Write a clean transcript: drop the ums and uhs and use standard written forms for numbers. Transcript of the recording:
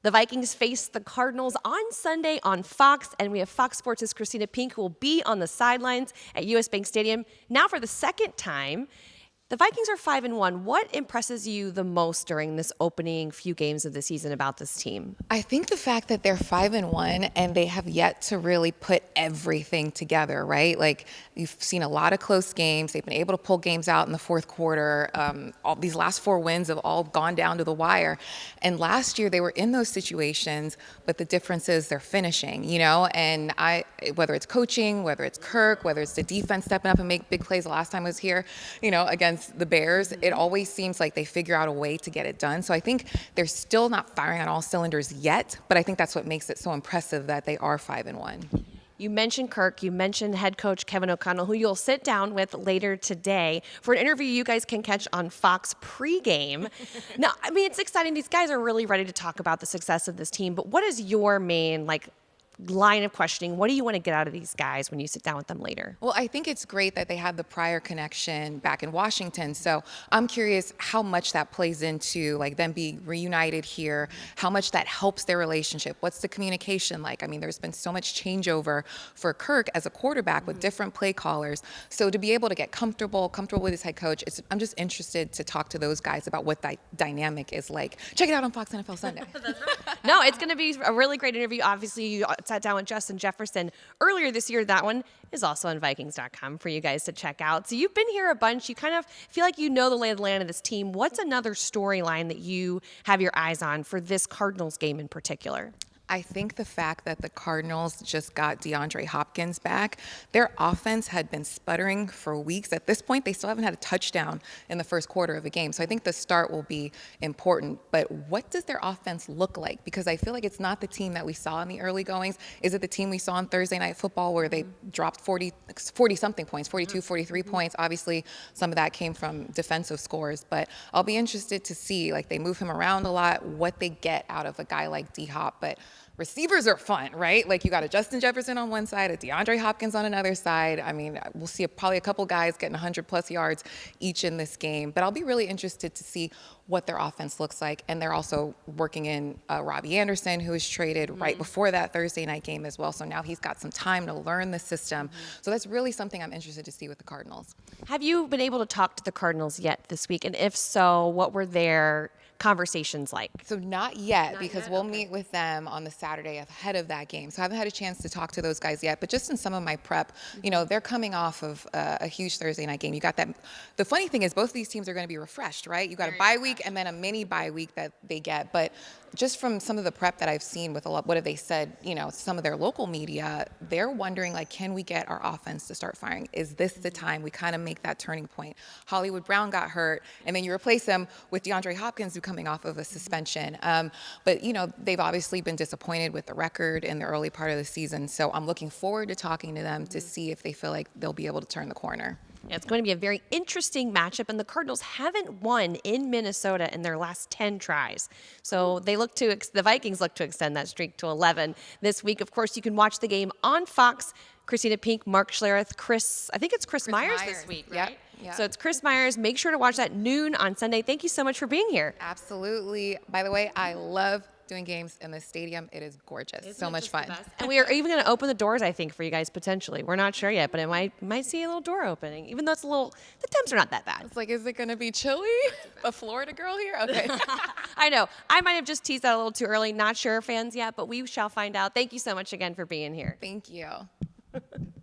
The Vikings face the Cardinals on Sunday on Fox, and we have Fox Sports' Kristina Pink, who will be on the sidelines at US Bank Stadium now for the second time. The Vikings are 5-1. What impresses you the most during this opening few games of the season about this team? I think the fact that they're 5-1 and they have yet to really put everything together, right? Like, you've seen a lot of close games. They've been able to pull games out in the fourth quarter. All these last 4 wins have all gone down to the wire. And last year they were in those situations, but the difference is they're finishing, And whether it's coaching, whether it's Kirk, whether it's the defense stepping up and make big plays. The last time I was here, against the Bears, it always seems like they figure out a way to get it done. So I think they're still not firing on all cylinders yet, but I think that's what makes it so impressive that they are 5-1. You mentioned Kirk, you mentioned head coach Kevin O'Connell, who you'll sit down with later today for an interview you guys can catch on Fox pregame. Now, it's exciting. These guys are really ready to talk about the success of this team, but what is your main, line of questioning? What do you want to get out of these guys when you sit down with them later? Well, I think it's great that they had the prior connection back in Washington. So I'm curious how much that plays into them being reunited here, how much that helps their relationship. What's the communication like? There's been so much changeover for Kirk as a quarterback with different play callers. So to be able to get comfortable with his head coach, I'm just interested to talk to those guys about what that dynamic is like. Check it out on Fox NFL Sunday. No, it's going to be a really great interview. Obviously, you sat down with Justin Jefferson earlier this year. That one is also on Vikings.com for you guys to check out. So you've been here a bunch. You kind of feel like you know the lay of the land of this team. What's another storyline that you have your eyes on for this Cardinals game in particular? I think the fact that the Cardinals just got DeAndre Hopkins back, their offense had been sputtering for weeks. At this point, they still haven't had a touchdown in the first quarter of a game. So I think the start will be important. But what does their offense look like? Because I feel like it's not the team that we saw in the early goings. Is it the team we saw on Thursday Night Football where they dropped 40-something points, 42, 43 points? Obviously, some of that came from defensive scores. But I'll be interested to see, they move him around a lot, what they get out of a guy like D-Hop. But receivers are fun, right? You got a Justin Jefferson on one side, a DeAndre Hopkins on another side. We'll see probably a couple guys getting 100-plus yards each in this game. But I'll be really interested to see what their offense looks like. And they're also working in Robbie Anderson, who was traded right before that Thursday night game as well. So now he's got some time to learn the system. So that's really something I'm interested to see with the Cardinals. Have you been able to talk to the Cardinals yet this week? And if so, what were their conversations like? So not yet, because we'll meet with them on the Saturday ahead of that game. So I haven't had a chance to talk to those guys yet, but just in some of my prep, they're coming off of a huge Thursday night game. You got that. The funny thing is both of these teams are going to be refreshed, right? You got a bye week and then a mini bye week that they get. But just from some of the prep that I've seen with what have they said, some of their local media, they're wondering, can we get our offense to start firing? Is this the time we kind of make that turning point? Hollywood Brown got hurt, and then you replace him with DeAndre Hopkins, who coming off of a suspension. But they've obviously been disappointed with the record in the early part of the season. So I'm looking forward to talking to them to see if they feel like they'll be able to turn the corner. Yeah, it's going to be a very interesting matchup, and the Cardinals haven't won in Minnesota in their last 10 tries. So the Vikings look to extend that streak to 11 this week. Of course, you can watch the game on Fox. Kristina Pink, Mark Schlereth, Chris Myers this week, right? Yep. So it's Chris Myers. Make sure to watch that noon on Sunday. Thank you so much for being here. Absolutely. By the way, I love doing games in the stadium. It is gorgeous. Isn't so much fun. And we are even going to open the doors, I think, for you guys potentially. We're not sure yet, but it might see a little door opening, even though the temps are not that bad. It's is it going to be chilly? A Florida girl here? Okay. I know. I might have just teased that a little too early. Not sure, fans, yet, but we shall find out. Thank you so much again for being here. Thank you.